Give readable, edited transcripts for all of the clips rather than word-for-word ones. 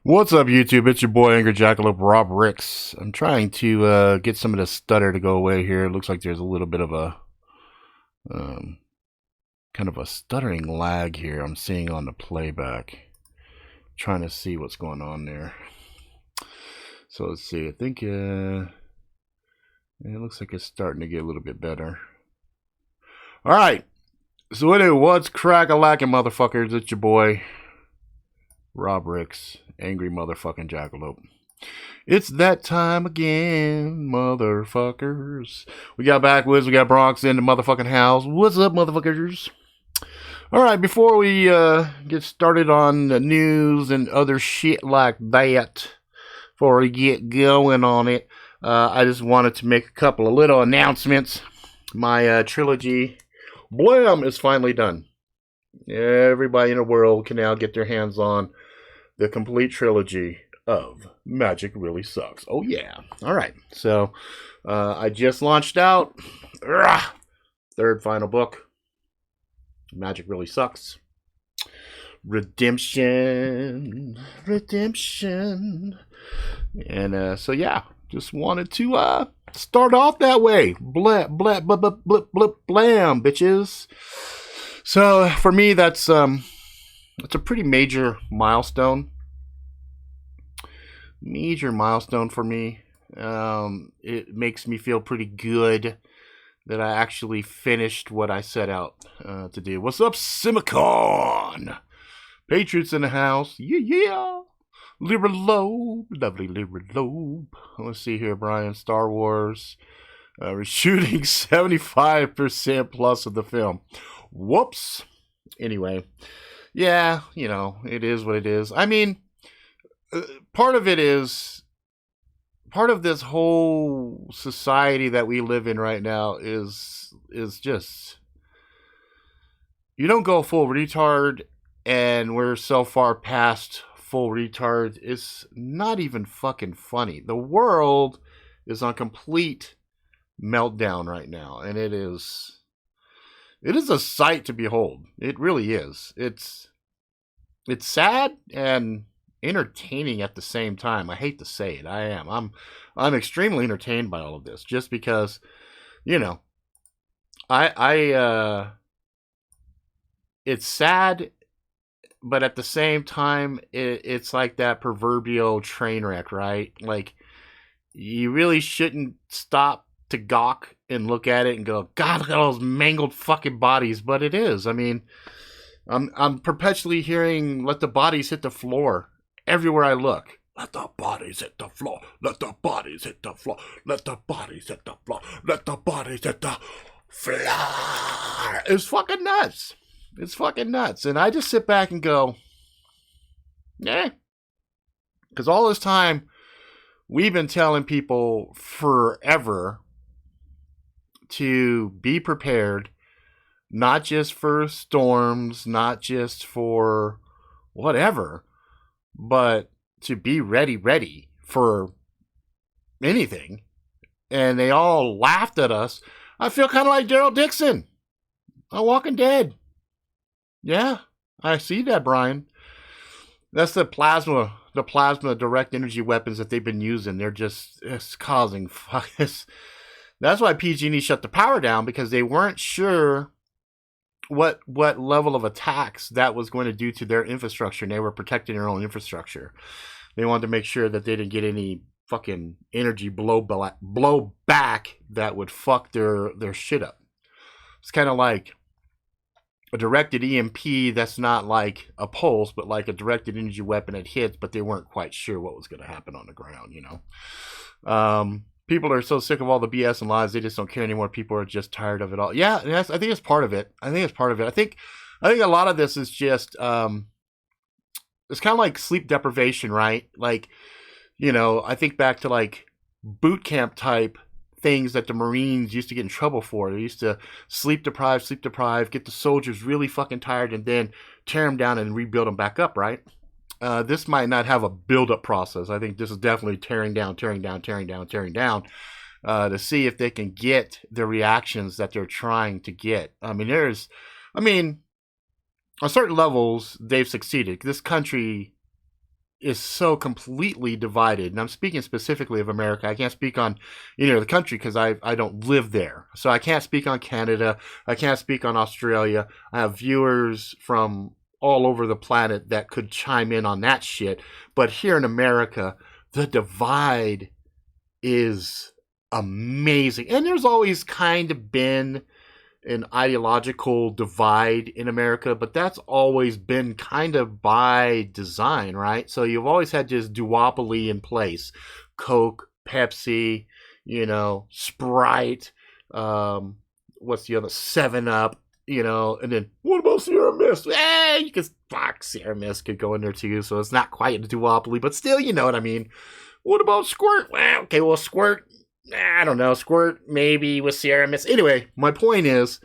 What's up, YouTube? It's your boy Angry Jackalope Rob Ricks. I'm trying to get some of the stutter to go away here. It looks like there's a little bit of a um, kind of a stuttering lag here I'm seeing on the playback. Trying to see what's going on there. So let's see. I think it looks like it's starting to get a little bit better. All right. So anyway, what's crack-a-lackin', motherfuckers? It's your boy Rob Ricks, Angry Motherfucking Jackalope. It's that time again, motherfuckers. We got Backwoods, we got Bronx in the motherfucking house. What's up, motherfuckers? Alright, before we get started on the news and other shit like that, before we get going on it, I just wanted to make a couple of little announcements. My trilogy, Blam, is finally done. Everybody in the world can now get their hands on the complete trilogy of Magic Really Sucks. Oh, yeah. All right. So I just launched out. Third final book. Magic Really Sucks. Redemption. And so, yeah. Just wanted to start off that way. Blam, blam, blam, blam, blam, blam, bitches. So for me, that's a pretty major milestone. Major milestone for me. It makes me feel pretty good that I actually finished what I set out to do. What's up, Simicon? Patriots in the house. Yeah. Lyra Loeb. Lovely Lyra Loeb. Let's see here, Brian. Star Wars. We're shooting 75% plus of the film. Whoops. Anyway, yeah, it is what it is. I mean, part of this whole society that we live in right now is just, you don't go full retard, and we're so far past full retard, it's not even fucking funny. The world is on complete meltdown right now, and it is a sight to behold. It really is. It's sad and entertaining at the same time. I hate to say it. I am. I'm extremely entertained by all of this, just because, it's sad, but at the same time, it's like that proverbial train wreck, right? Like, you really shouldn't stop to gawk and look at it and go, God, look at all those mangled fucking bodies. But it is. I mean, I'm perpetually hearing, let the bodies hit the floor everywhere I look. Let the bodies hit the floor. Let the bodies hit the floor. Let the bodies hit the floor. Let the bodies hit the floor. It's fucking nuts. It's fucking nuts. And I just sit back and go, yeah. Because all this time, we've been telling people forever to be prepared, not just for storms, not just for whatever, but to be ready for anything. And they all laughed at us. I feel kind of like Daryl Dixon on Walking Dead. Yeah, I see that, Brian. That's the plasma direct energy weapons that they've been using. They're just, it's causing fucks. That's why PG&E shut the power down, because they weren't sure what level of attacks that was going to do to their infrastructure, and they were protecting their own infrastructure. They wanted to make sure that they didn't get any fucking energy blow back that would fuck their shit up. It's kind of like a directed EMP that's not like a pulse, but like a directed energy weapon that hits, but they weren't quite sure what was going to happen on the ground, People are so sick of all the BS and lies, they just don't care anymore. People are just tired of it all. Yeah, I think it's part of it. I think a lot of this is just, it's kind of like sleep deprivation, right? Like, I think back to like boot camp type things that the Marines used to get in trouble for. They used to sleep deprive, get the soldiers really fucking tired, and then tear them down and rebuild them back up, right? This might not have a build-up process. I think this is definitely tearing down, to see if they can get the reactions that they're trying to get. On certain levels, they've succeeded. This country is so completely divided. And I'm speaking specifically of America. I can't speak on the country because I don't live there. So I can't speak on Canada. I can't speak on Australia. I have viewers from all over the planet that could chime in on that shit. But here in America, the divide is amazing. And there's always kind of been an ideological divide in America, but that's always been kind of by design, right? So you've always had this duopoly in place: Coke, Pepsi, Sprite, what's the other? 7-Up, and then what about Sierra Mist? You can fuck Sierra Mist could go in there too, so it's not quite a duopoly, but still, you know what I mean. What about Squirt? Well, Squirt, I don't know. Squirt maybe with Sierra Mist. Anyway, my point is,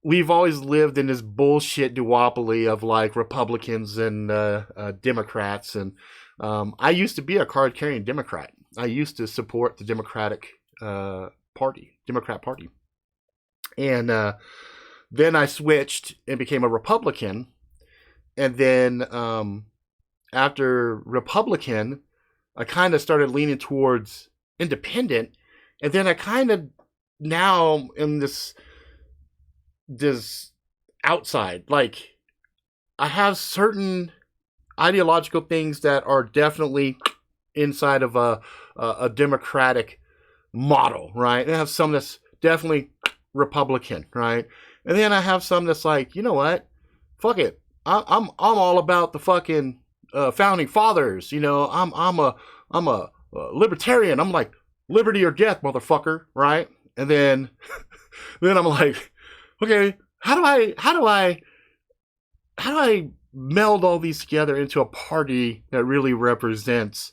we've always lived in this bullshit duopoly of like Republicans and Democrats, and I used to be a card-carrying Democrat. I used to support the Democrat Party, and then I switched and became a Republican, and then after Republican, I kind of started leaning towards independent, and then I kind of now am this outside. Like, I have certain ideological things that are definitely inside of a democratic model, right? And I have some that's definitely Republican, right? And then I have some that's like, you know what? Fuck it. I'm all about the fucking founding fathers. I'm a libertarian. I'm like, liberty or death, motherfucker, right? And then I'm like, okay, how do I meld all these together into a party that really represents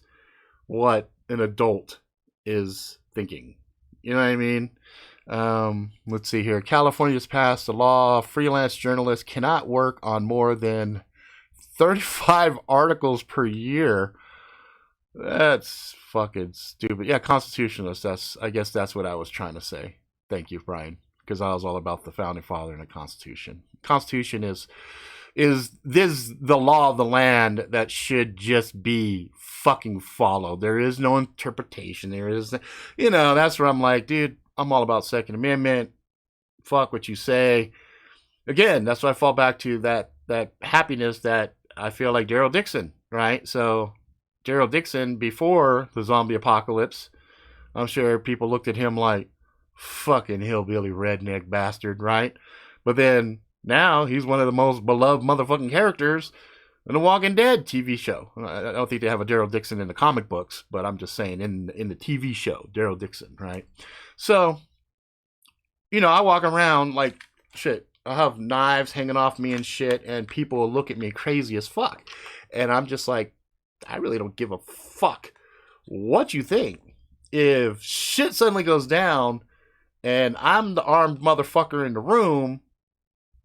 what an adult is thinking? You know what I mean? Let's see here. California just passed a law: freelance journalists cannot work on more than 35 articles per year. That's fucking stupid. Yeah, constitutionalists. I guess that's what I was trying to say. Thank you, Brian, because I was all about the founding father and the Constitution. Constitution is this the law of the land that should just be fucking followed. There is no interpretation. There is, that's where I'm like, dude, I'm all about Second Amendment. Fuck what you say. Again, that's why I fall back to that happiness that I feel like Daryl Dixon, right? So Daryl Dixon, before the zombie apocalypse, I'm sure people looked at him like, fucking hillbilly redneck bastard, right? But then now he's one of the most beloved motherfucking characters in the Walking Dead TV show. I don't think they have a Daryl Dixon in the comic books, but I'm just saying in the TV show, Daryl Dixon, right? So, I walk around like shit. I have knives hanging off me and shit, and people look at me crazy as fuck. And I'm just like, I really don't give a fuck what you think. If shit suddenly goes down and I'm the armed motherfucker in the room,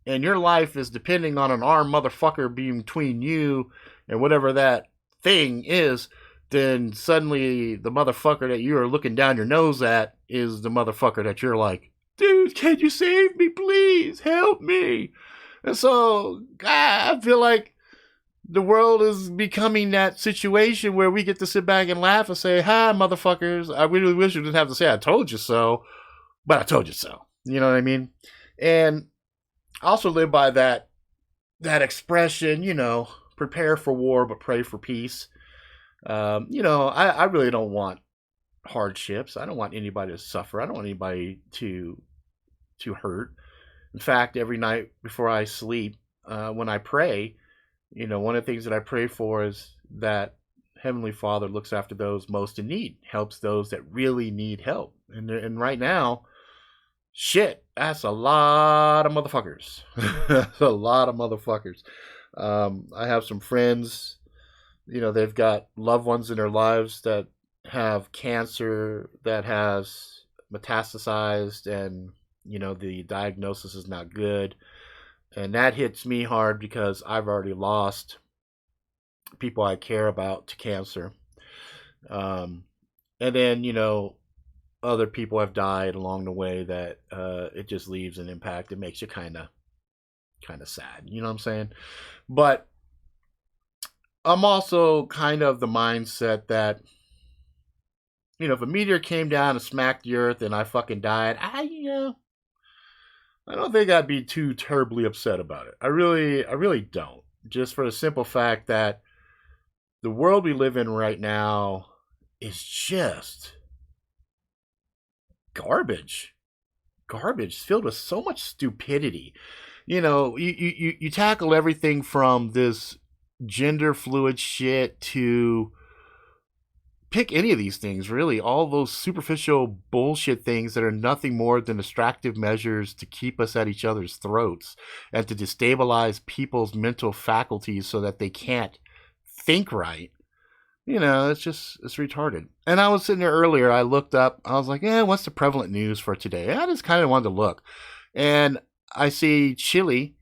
and your life is depending on an armed motherfucker being between you and whatever that thing is, then suddenly the motherfucker that you are looking down your nose at is the motherfucker that you're like, dude, can you save me, please? Help me. And so, I feel like the world is becoming that situation where we get to sit back and laugh and say, hi, motherfuckers. I really wish you didn't have to say I told you so, but I told you so. You know what I mean? And I also live by that expression, prepare for war, but pray for peace. I really don't want hardships. I don't want anybody to suffer. I don't want anybody to hurt. In fact, every night before I sleep, when I pray, one of the things that I pray for is that Heavenly Father looks after those most in need, helps those that really need help. And right now, shit, that's a lot of motherfuckers. That's a lot of motherfuckers. I have some friends, they've got loved ones in their lives that have cancer that has metastasized, and the diagnosis is not good, and that hits me hard because I've already lost people I care about to cancer. And then other people have died along the way that it just leaves an impact. It makes you kind of sad, you know what I'm saying? But I'm also kind of the mindset that, if a meteor came down and smacked the earth and I fucking died, I don't think I'd be too terribly upset about it. I really don't. Just for the simple fact that the world we live in right now is just garbage. Garbage filled with so much stupidity. You tackle everything from this gender fluid shit to pick any of these things, really. All those superficial bullshit things that are nothing more than distractive measures to keep us at each other's throats and to destabilize people's mental faculties so that they can't think right. It's retarded. And I was sitting there earlier, I looked up, I was like, what's the prevalent news for today? I just kind of wanted to look. And I see Chile,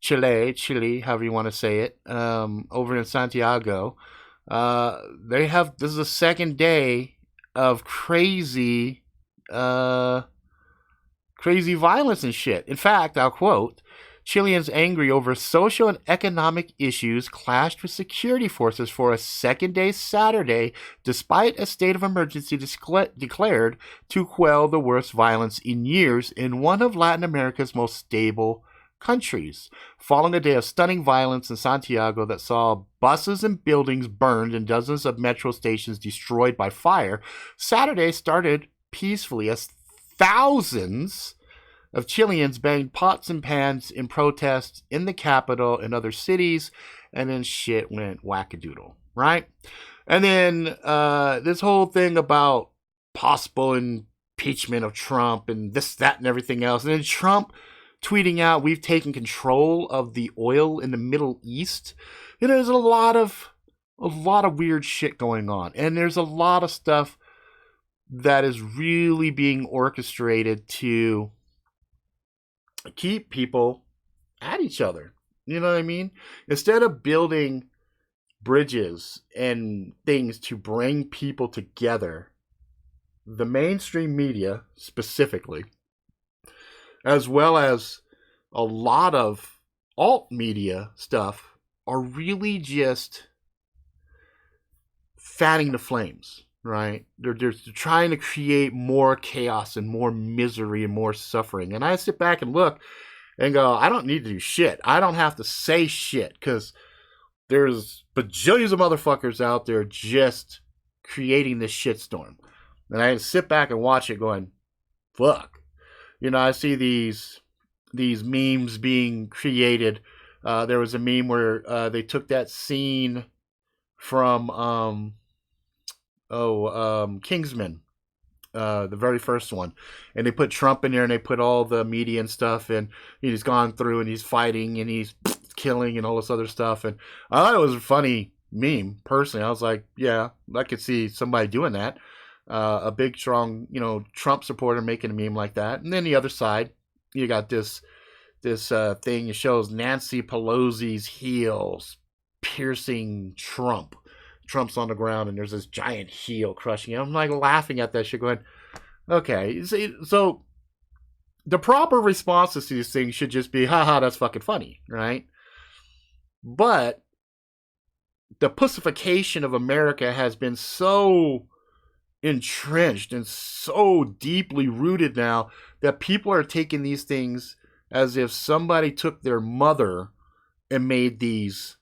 however you want to say it, over in Santiago. This is the second day of crazy violence and shit. In fact, I'll quote, Chileans angry over social and economic issues clashed with security forces for a second day Saturday, despite a state of emergency declared to quell the worst violence in years in one of Latin America's most stable countries. Following a day of stunning violence in Santiago that saw buses and buildings burned and dozens of metro stations destroyed by fire, Saturday started peacefully as thousands of Chileans banged pots and pans in protest in the capital and other cities, and then shit went wackadoodle, right? And then this whole thing about possible impeachment of Trump and this, that, and everything else. And then Trump tweeting out, we've taken control of the oil in the Middle East. There's a lot of weird shit going on. And there's a lot of stuff that is really being orchestrated to keep people at each other. You know what I mean? Instead of building bridges and things to bring people together, the mainstream media specifically, as well as a lot of alt media stuff, are really just fanning the flames, right? They're trying to create more chaos and more misery and more suffering. And I sit back and look and go, I don't need to do shit. I don't have to say shit because there's bajillions of motherfuckers out there just creating this shitstorm. And I sit back and watch it going, fuck. I see these memes being created. There was a meme where they took that scene from Kingsman, the very first one, and they put Trump in there and they put all the media and stuff, and he's gone through and he's fighting and he's killing and all this other stuff. And I thought it was a funny meme, personally. I was like, yeah, I could see somebody doing that. A big, strong, Trump supporter making a meme like that. And then the other side, you got this thing that shows Nancy Pelosi's heels piercing Trump. Trump's on the ground and there's this giant heel crushing him. I'm like laughing at that shit going, okay. So the proper responses to these things should just be, haha, that's fucking funny, right? But the pussification of America has been so entrenched and so deeply rooted now that people are taking these things as if somebody took their mother and made these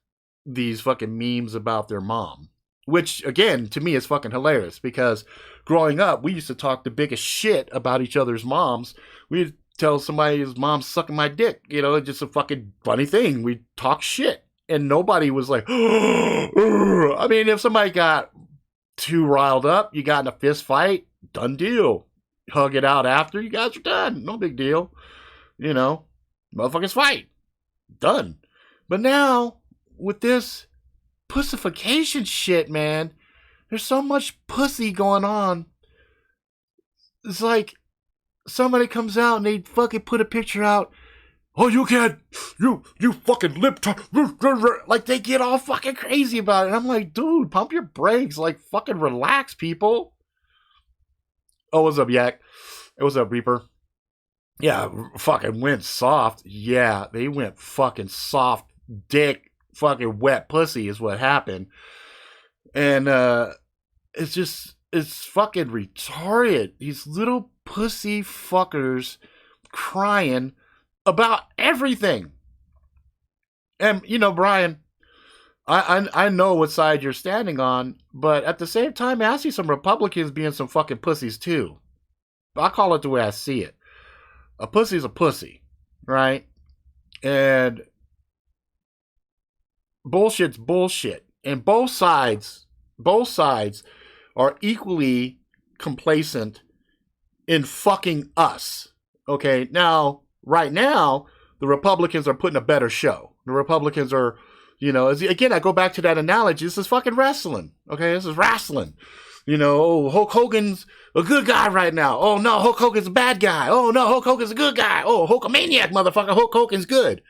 fucking memes about their mom. Which, again, to me is fucking hilarious because growing up, we used to talk the biggest shit about each other's moms. We'd tell somebody his mom's sucking my dick. It's just a fucking funny thing. We'd talk shit. And nobody was like, I mean, if somebody got too riled up, you got in a fist fight, done deal. Hug it out after, you guys are done. No big deal. Motherfuckers fight. Done. But now, with this pussification shit, man, there's so much pussy going on. It's like somebody comes out and they fucking put a picture out. Oh, you can't, you fucking lip talk. Like, they get all fucking crazy about it. And I'm like, dude, pump your brakes. Like, fucking relax, people. Oh, what's up, Yak? Hey, what's up, Reaper? Yeah, fucking went soft. Yeah, they went fucking soft dick fucking wet pussy is what happened. And it's fucking retarded. These little pussy fuckers crying about everything. And, Brian, I know what side you're standing on, but at the same time, I see some Republicans being some fucking pussies too. I call it the way I see it. A pussy's a pussy, right? And bullshit's bullshit. And both sides are equally complacent in fucking us. Okay, now, right now, the Republicans are putting a better show. The Republicans are, again, I go back to that analogy. This is fucking wrestling. Okay, this is wrestling. Hulk Hogan's a good guy right now. Oh, no, Hulk Hogan's a bad guy. Oh, no, Hulk Hogan's a good guy. Oh, Hulkamaniac, motherfucker. Hulk Hogan's good.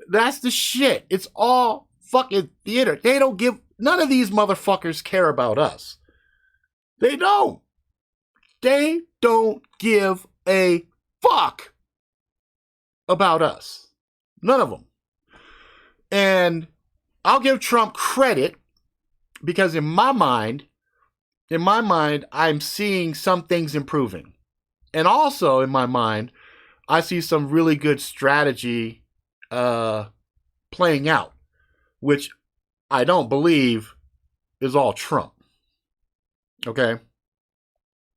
That's the shit. It's all fucking theater. None of these motherfuckers care about us. They don't. They don't give a fuck about us. None of them. And I'll give Trump credit because in my mind, I'm seeing some things improving. And also in my mind, I see some really good strategy playing out, which I don't believe is all Trump. Okay?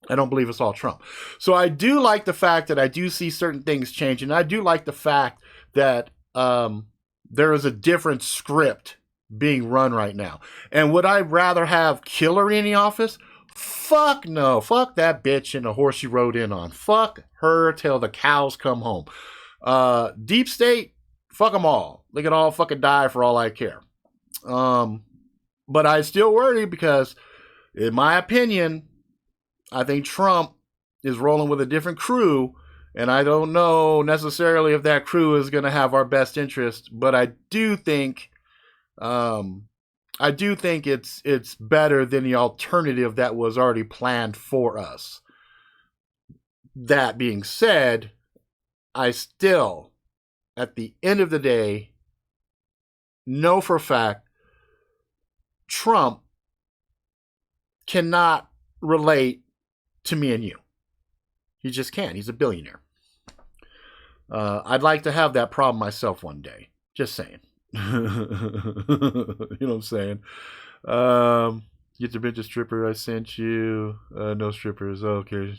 I don't believe it's all Trump. So I do like the fact that I do see certain things changing. I do like the fact that there is a different script being run right now. And would I rather have Hillary in the office? Fuck no. Fuck that bitch and the horse she rode in on. Fuck her till the cows come home. Deep state, fuck them all. They can all fucking die for all I care. But I still worry because, in my opinion, I think Trump is rolling with a different crew, and I don't know necessarily if that crew is going to have our best interest, but I do think it's better than the alternative that was already planned for us. That being said, I still, at the end of the day, know for a fact Trump cannot relate to me and you. He just can't. He's a billionaire. I'd like to have that problem myself one day. Just saying. You know what I'm saying? Get the bitch a stripper I sent you. No strippers. Okay.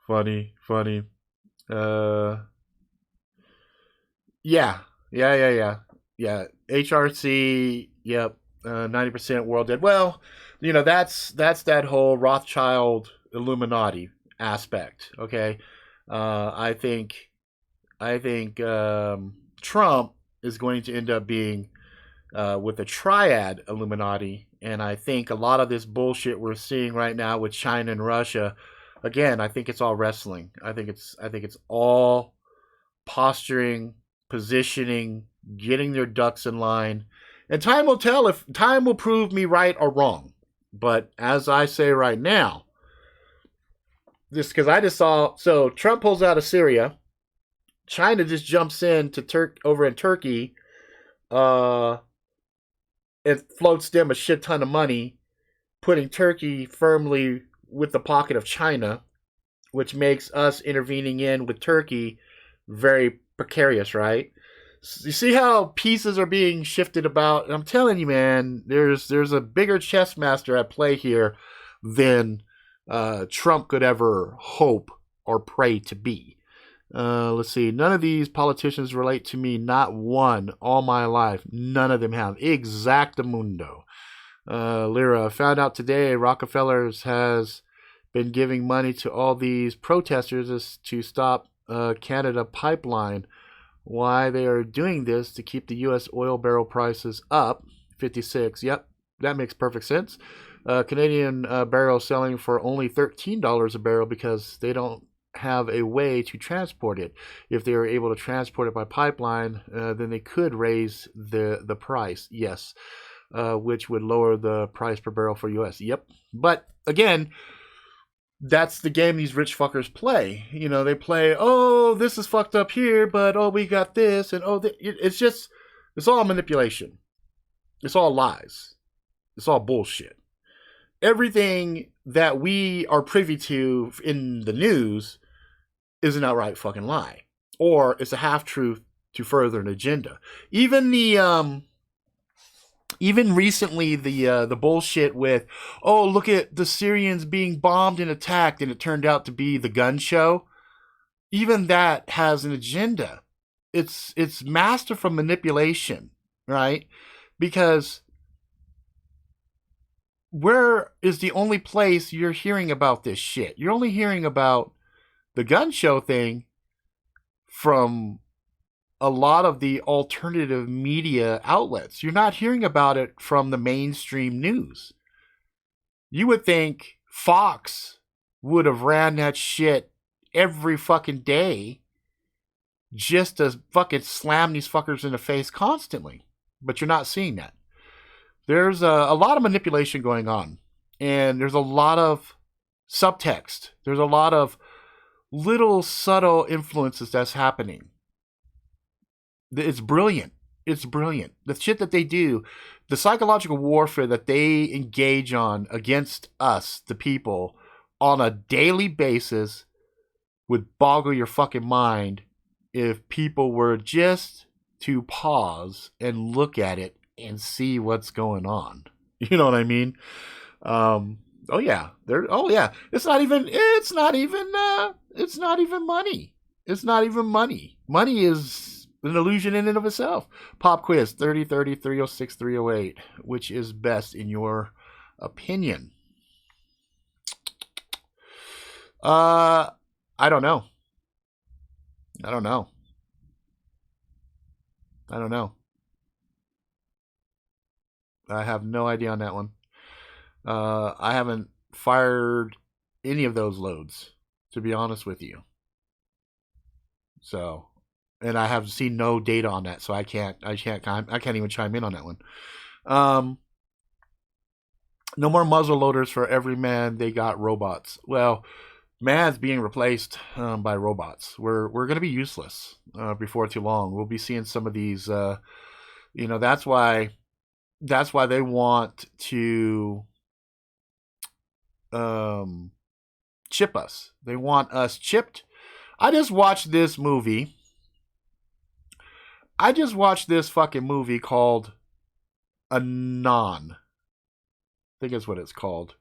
Funny. Yeah. HRC. Yep. 90% world dead. Well, that's that whole Rothschild Illuminati aspect. Okay. I think Trump is going to end up being with the triad Illuminati, and I think a lot of this bullshit we're seeing right now with China and Russia, again, I think it's all wrestling. I think it's all posturing, positioning, getting their ducks in line, and time will tell if time will prove me right or wrong. But as I say right now, just because I just saw, so Trump pulls out of Syria, China just jumps in to over in Turkey. It floats them a shit ton of money, putting Turkey firmly with the pocket of China, which makes us intervening in with Turkey very precarious, right? You see how pieces are being shifted about? And I'm telling you, man, there's a bigger chess master at play here than Trump could ever hope or pray to be. Let's see. None of these politicians relate to me. Not one. All my life. None of them have. Exactamundo. Lyra, found out today Rockefeller's has been giving money to all these protesters to stop Canada pipeline. Why they are doing this to keep the U.S. oil barrel prices up. 56. Yep, that makes perfect sense. Canadian barrel selling for only $13 a barrel because they don't have a way to transport it. If they were able to transport it by pipeline, then they could raise the price. Yes, which would lower the price per barrel for U.S. Yep. But again, that's the game these rich fuckers play. They play, oh, this is fucked up here, but oh, we got this, and oh, it's just It's all manipulation. It's all lies. It's all bullshit. Everything that we are privy to in the news is an outright fucking lie. Or it's a half-truth to further an agenda. Even recently, the bullshit with, oh, look at the Syrians being bombed and attacked, and it turned out to be the gun show. Even that has an agenda. It's masterful manipulation, right? Because where is the only place you're hearing about this shit? You're only hearing about the gun show thing from a lot of the alternative media outlets. You're not hearing about it from the mainstream news. You would think Fox would have ran that shit every fucking day just to fucking slam these fuckers in the face constantly. But you're not seeing that. There's a lot of manipulation going on. And there's a lot of subtext. There's a lot of little subtle influences that's happening. It's brilliant. It's brilliant. The shit that they do, the psychological warfare that they engage on against us, the people, on a daily basis would boggle your fucking mind if people were just to pause and look at it and see what's going on. You know what I mean? Oh yeah. It's not even money. It's not even money. Money is an illusion in and of itself. Pop quiz 3030 306 308. Which is best in your opinion? I don't know. I have no idea on that one. I haven't fired any of those loads, to be honest with you. So, and I have seen no data on that, so I can't even chime in on that one. No more muzzle loaders for every man. They got robots. Well, man's being replaced by robots. We're going to be useless before too long. We'll be seeing some of these. That's why they want to chip us. They want us chipped. I just watched this fucking movie called Anon. I think that's what it's called.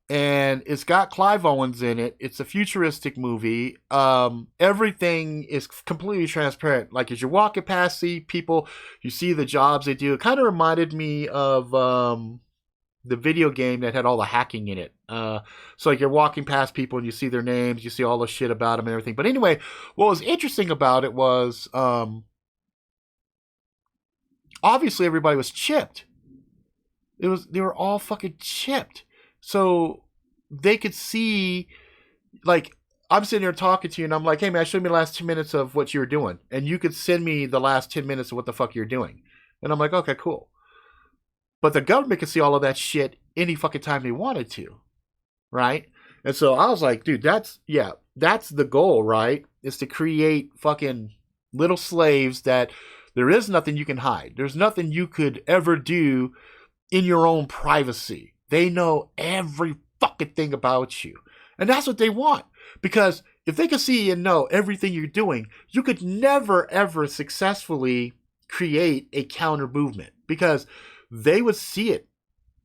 And it's got Clive Owens in it. It's a futuristic movie. Everything is completely transparent. Like as you're walking past people, you see the jobs they do. It kind of reminded me of the video game that had all the hacking in it. So like you're walking past people and you see their names, you see all the shit about them and everything. But anyway, what was interesting about it was obviously everybody was chipped. They were all fucking chipped. So they could see, like, I'm sitting here talking to you and I'm like, hey man, show me the last 10 minutes of what you were doing. And you could send me the last 10 minutes of what the fuck you're doing. And I'm like, okay, cool. But the government could see all of that shit any fucking time they wanted to. Right? And so I was like, dude, that's the goal, right? Is to create fucking little slaves that there is nothing you can hide. There's nothing you could ever do in your own privacy. They know every fucking thing about you. And that's what they want. Because if they could see and know everything you're doing, you could never, ever successfully create a counter movement. Because they would see it.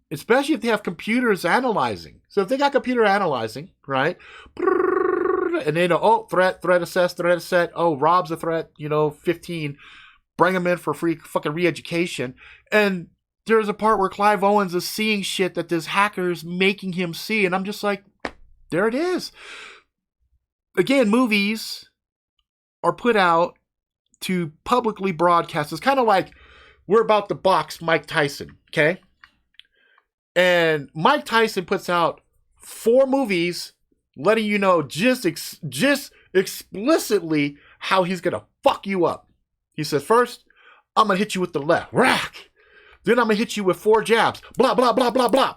Especially if they have computers analyzing. So if they got computer analyzing, right? And they know, oh, threat assessed. Oh, Rob's a threat, 15. Bring him in for free fucking re-education. And there's a part where Clive Owens is seeing shit that this hacker's making him see. And I'm just like, there it is. Again, movies are put out to publicly broadcast. It's kind of like we're about to box Mike Tyson, okay? And Mike Tyson puts out 4 movies letting you know just explicitly how he's going to fuck you up. He says, first, I'm going to hit you with the left. Rack. Then I'm going to hit you with 4 jabs. Blah, blah, blah, blah, blah.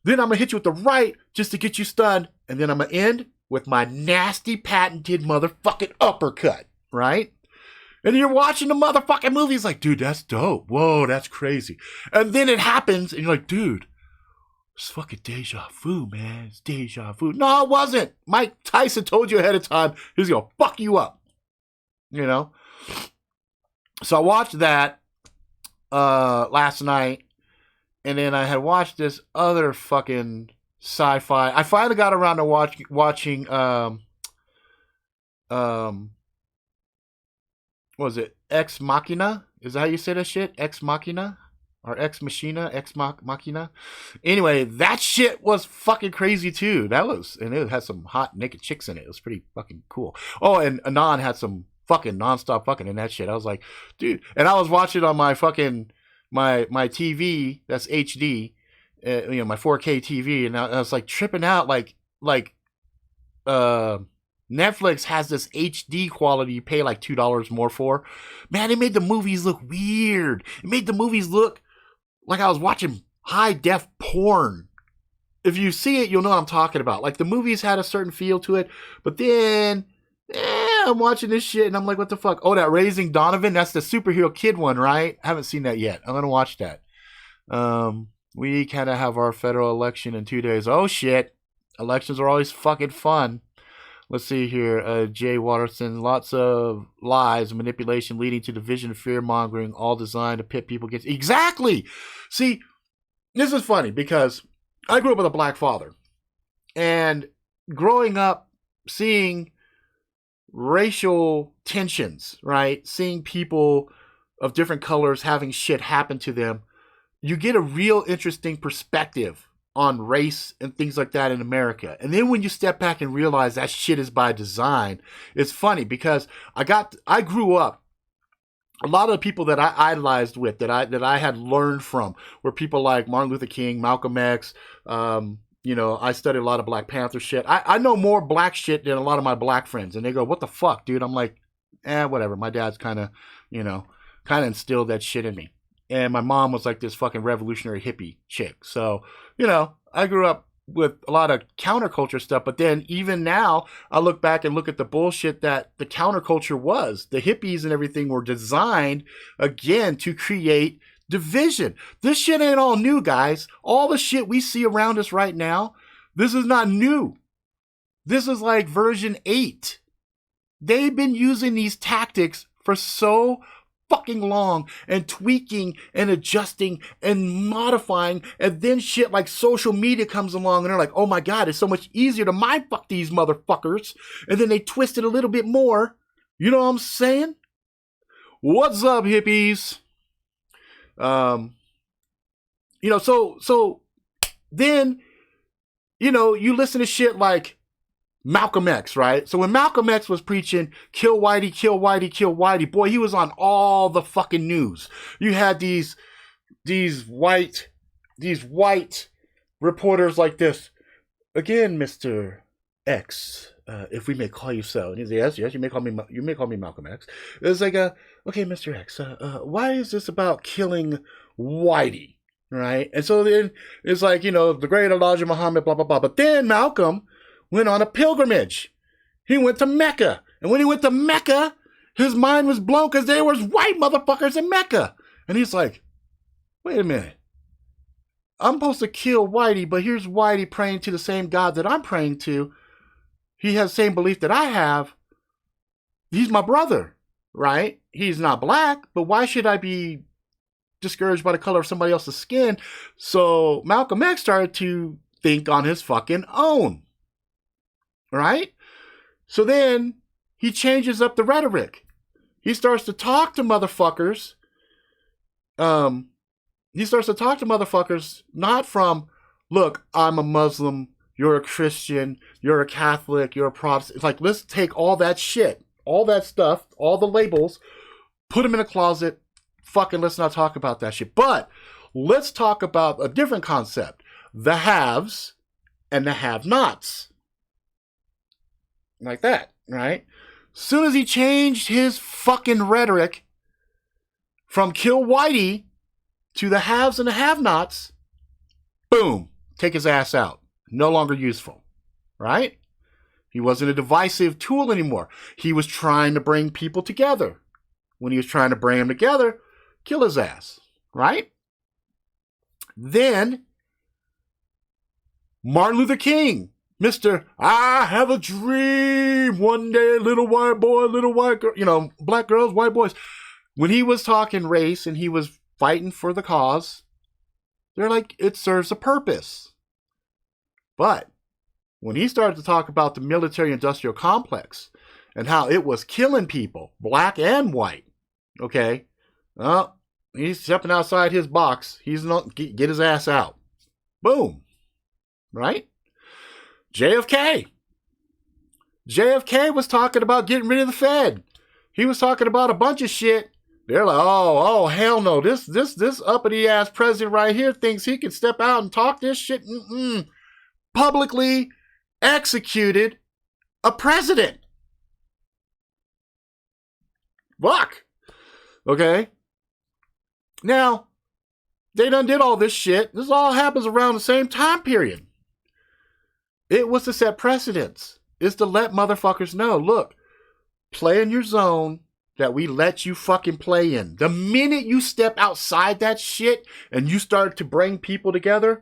Then I'm going to hit you with the right just to get you stunned. And then I'm going to end with my nasty patented motherfucking uppercut. Right? And you're watching the motherfucking movie. It's like, dude, that's dope. Whoa, that's crazy. And then it happens, and you're like, dude, it's fucking deja vu, man. It's deja vu. No, it wasn't. Mike Tyson told you ahead of time he was going to fuck you up. You know? So I watched that last night, and then I had watched this other fucking sci-fi. I finally got around to watching what was it? Ex Machina? Is that how you say that shit? Ex Machina? Or Ex Machina? Ex Machina? Anyway, that shit was fucking crazy too. And it had some hot naked chicks in it. It was pretty fucking cool. Oh, and Anon had some fucking nonstop fucking in that shit. I was like, dude. And I was watching on my fucking, my TV, that's HD, my 4K TV, and I was like tripping out like, Netflix has this HD quality you pay like $2 more for. Man, it made the movies look weird. It made the movies look like I was watching high def porn. If you see it, you'll know what I'm talking about. Like the movies had a certain feel to it, but then I'm watching this shit and I'm like, what the fuck? Oh, that Raising Donovan, that's the superhero kid one, right? I haven't seen that yet. I'm gonna watch that. We kind of have our federal election in 2 days. Oh shit, elections are always fucking fun. Let's see here. Jay Watterson, lots of lies and manipulation leading to division and fear-mongering, all designed to pit people against... Exactly! See, this is funny because I grew up with a black father. And growing up, seeing racial tensions, right? Seeing people of different colors having shit happen to them, you get a real interesting perspective on race and things like that in America. And then when you step back and realize that shit is by design, it's funny because I grew up, a lot of the people that I idolized with, that I had learned from, were people like Martin Luther King, Malcolm X. I studied a lot of Black Panther shit. I know more black shit than a lot of my black friends. And they go, what the fuck, dude? I'm like, whatever. My dad's kind of instilled that shit in me. And my mom was like this fucking revolutionary hippie chick. So, I grew up with a lot of counterculture stuff. But then even now, I look back and look at the bullshit that the counterculture was. The hippies and everything were designed, again, to create division. This shit ain't all new, guys. All the shit we see around us right now, this is not new. This is like version 8. They've been using these tactics for so fucking long and tweaking and adjusting and modifying, and then shit like social media comes along and they're like, oh my god, it's so much easier to mind fuck these motherfuckers, and then they twist it a little bit more. You know what I'm saying? What's up, hippies? So then you listen to shit like Malcolm X, right? So when Malcolm X was preaching, kill Whitey, kill Whitey, kill Whitey, boy, he was on all the fucking news. You had these white reporters like this. Again, Mr. X, if we may call you so. And he's like, yes, you may call me Malcolm X. It's like, okay, Mr. X, why is this about killing Whitey, right? And so then it's like, the great Elijah Muhammad, blah, blah, blah. But then Malcolm went on a pilgrimage. He went to Mecca. And when he went to Mecca, his mind was blown because there was white motherfuckers in Mecca. And he's like, wait a minute. I'm supposed to kill Whitey, but here's Whitey praying to the same God that I'm praying to. He has the same belief that I have. He's my brother, right? He's not black, but why should I be discouraged by the color of somebody else's skin? So Malcolm X started to think on his fucking own. Right? So then he changes up the rhetoric. He starts to talk to motherfuckers. Not from, look, I'm a Muslim, you're a Christian, you're a Catholic, you're a Protestant. It's like, let's take all that shit, all that stuff, all the labels, put them in a closet. Fucking let's not talk about that shit. But let's talk about a different concept. The haves and the have-nots. Like that, right? Soon as he changed his fucking rhetoric from kill Whitey to the haves and the have-nots, boom, take his ass out. No longer useful, right? He wasn't a divisive tool anymore. He was trying to bring people together, when he was trying to bring them together, kill his ass, right? Then Martin Luther King, Mr. I have a dream one day, little white boy, little white girl, black girls, white boys. When he was talking race and he was fighting for the cause, they're like, it serves a purpose. But when he started to talk about the military-industrial complex and how it was killing people, black and white, okay, well, he's stepping outside his box. He's not get his ass out. Boom. Right? JFK was talking about getting rid of the Fed. He was talking about a bunch of shit. They're like, oh, hell no. This uppity ass president right here thinks he can step out and talk this shit. Publicly executed a president. Fuck. Okay. Now, they done did all this shit. This all happens around the same time period. It was to set precedents. It's to let motherfuckers know, look, play in your zone that we let you fucking play in. The minute you step outside that shit and you start to bring people together,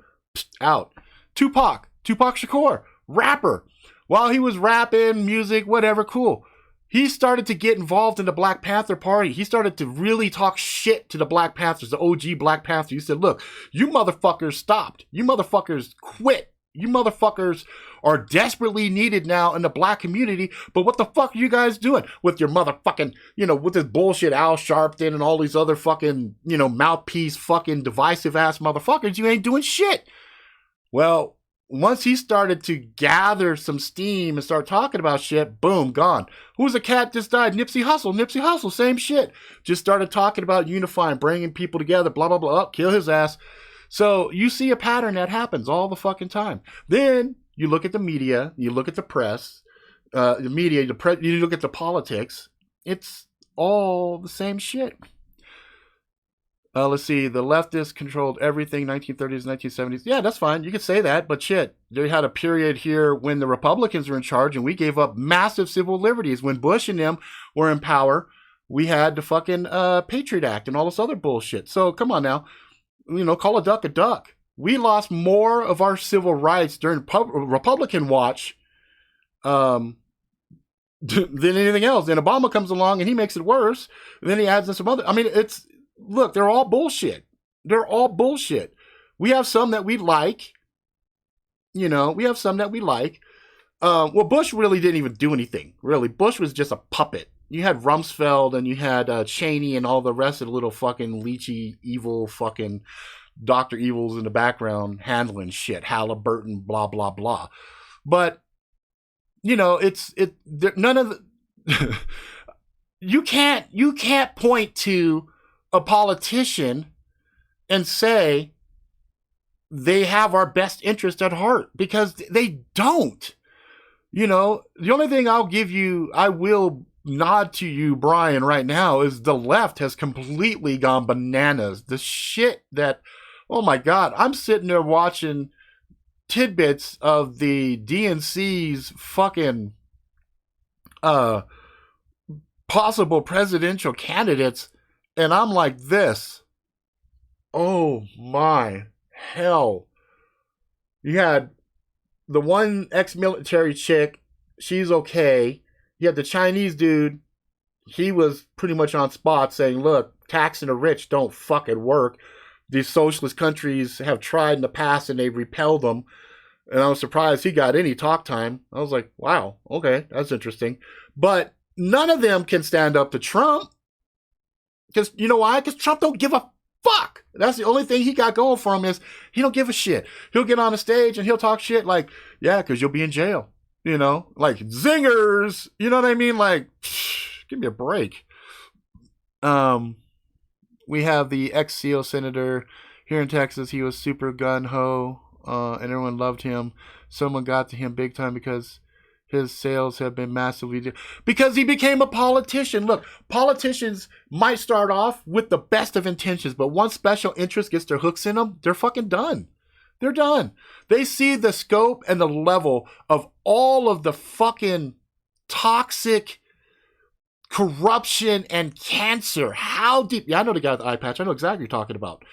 out. Tupac Shakur, rapper. While he was rapping, music, whatever, cool. He started to get involved in the Black Panther Party. He started to really talk shit to the Black Panthers, the OG Black Panthers. He said, look, you motherfuckers stopped. You motherfuckers quit. You motherfuckers are desperately needed now in the black community, but what the fuck are you guys doing with your motherfucking, with this bullshit Al Sharpton and all these other fucking, mouthpiece fucking divisive ass motherfuckers? You ain't doing shit. Well, once he started to gather some steam and start talking about shit, boom, gone. Who's the cat just died? Nipsey Hussle, same shit. Just started talking about unifying, bringing people together, blah, blah, blah, kill his ass. So you see a pattern that happens all the fucking time. Then you look at the media, you look at the press, you look at the politics. It's all the same shit. Let's see. The leftists controlled everything, 1930s, 1970s. Yeah, that's fine. You could say that, but shit. They had a period here when the Republicans were in charge and we gave up massive civil liberties. When Bush and them were in power, we had the fucking Patriot Act and all this other bullshit. So come on now. Call a duck a duck. We lost more of our civil rights during Republican watch than anything else. Then Obama comes along and he makes it worse. And then he adds in some other. Look, they're all bullshit. We have some that we like. Well, Bush really didn't even do anything. Really, Bush was just a puppet. You had Rumsfeld and you had Cheney and all the rest of the little fucking leechy, evil fucking Dr. Evils in the background handling shit. Halliburton, blah, blah, blah. But, none of the... you can't point to a politician and say they have our best interest at heart, because they don't. The only thing I will nod to you, Brian, right now is the left has completely gone bananas. The shit that, oh my God, I'm sitting there watching tidbits of the DNC's fucking possible presidential candidates, and I'm like this. Oh my hell. You had the one ex-military chick, she's okay. You had the Chinese dude, he was pretty much on spot saying, look, taxing the rich don't fucking work. These socialist countries have tried in the past and they've repelled them. And I was surprised he got any talk time. I was like, wow, okay, that's interesting. But none of them can stand up to Trump. Because you know why? Because Trump don't give a fuck. That's the only thing he got going for him is he don't give a shit. He'll get on the stage and he'll talk shit like, yeah, because you'll be in jail. Like zingers. You know what I mean? Like, give me a break. We have the ex-SEAL senator here in Texas. He was super gun-ho, and everyone loved him. Someone got to him big time because his sales have been massively... Because he became a politician. Look, politicians might start off with the best of intentions, but once special interest gets their hooks in them, they're fucking done. They're done. They see the scope and the level of all of the fucking toxic corruption and cancer. How deep? Yeah, I know the guy with the eye patch. I know exactly what you're talking about.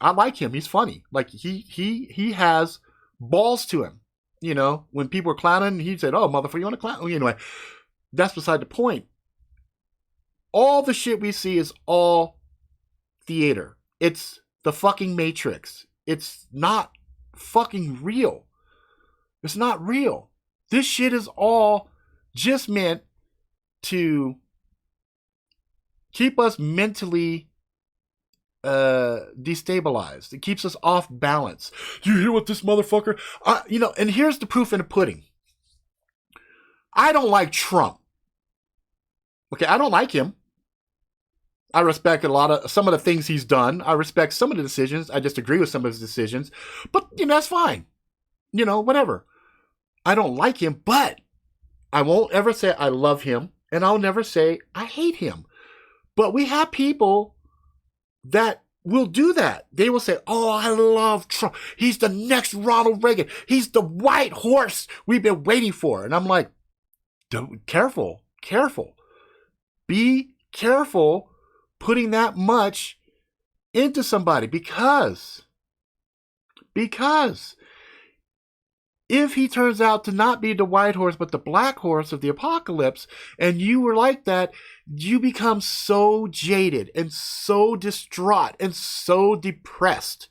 I like him. He's funny. Like he has balls to him. You know, when people were clowning, he said, "Oh, motherfucker, you want to clown?" Anyway, that's beside the point. All the shit we see is all theater. It's the fucking Matrix. It's not fucking real. It's not real. This shit is all just meant to keep us mentally destabilized. It keeps us off balance. You hear what this motherfucker? And here's the proof in the pudding. I don't like Trump. Okay, I don't like him. I respect some of the things he's done. I respect some of the decisions. I disagree with some of his decisions. But, that's fine. Whatever. I don't like him, but I won't ever say I love him, and I'll never say I hate him. But we have people that will do that. They will say, "Oh, I love Trump. He's the next Ronald Reagan. He's the white horse we've been waiting for." And I'm like, careful. Be careful putting that much into somebody, because if he turns out to not be the white horse but the black horse of the apocalypse, and you were like that, you become so jaded and so distraught and so depressed.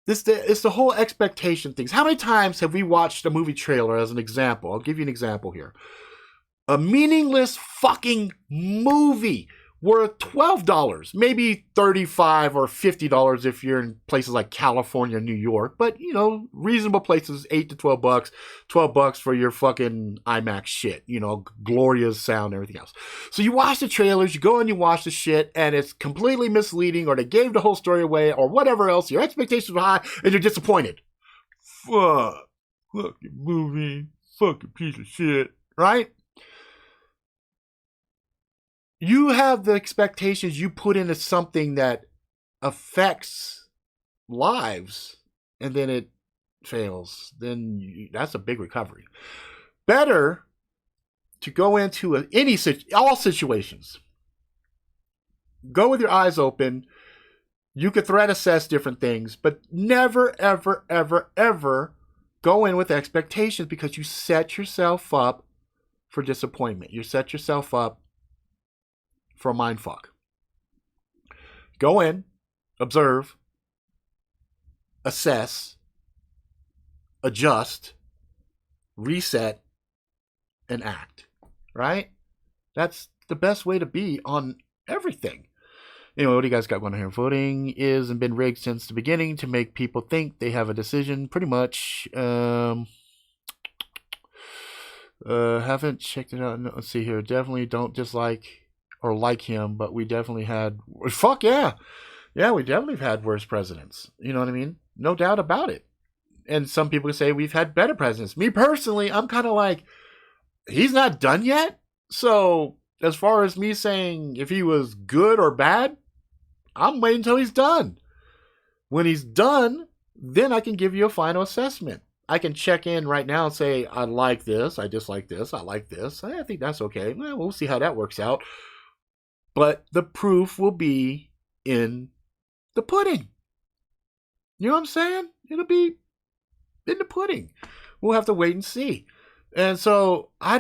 It's the whole expectation things. How many times have we watched a movie trailer as an example? I'll give you an example here. A meaningless fucking movie worth $12, maybe $35 or $50 if you're in places like California, New York, but reasonable places, $8 to $12, $12 for your fucking IMAX shit, glorious sound and everything else. So you watch the trailers, you go and you watch the shit, and it's completely misleading, or they gave the whole story away, or whatever else. Your expectations are high, and you're disappointed. Fucking movie, fucking piece of shit, right? You have the expectations you put into something that affects lives, and then it fails. That's a big recovery. Better to go into all situations. Go with your eyes open. You could threat assess different things, but never, ever, ever, ever go in with expectations, because you set yourself up for disappointment. You set yourself up for a mind fuck. Go in, observe, assess, adjust, reset, and act. Right? That's the best way to be on everything. Anyway, what do you guys got going on here? Voting is and been rigged since the beginning to make people think they have a decision. Pretty much. Haven't checked it out. No, let's see here. Definitely don't dislike or like him, but we definitely had... Fuck yeah! Yeah, we definitely have had worse presidents. You know what I mean? No doubt about it. And some people say we've had better presidents. Me personally, I'm kind of like, he's not done yet. So, as far as me saying if he was good or bad, I'm waiting until he's done. When he's done, then I can give you a final assessment. I can check in right now and say, I like this, I dislike this, I like this. I think that's okay. Well, we'll see how that works out. But the proof will be in the pudding. You know what I'm saying? It'll be in the pudding. We'll have to wait and see. And so I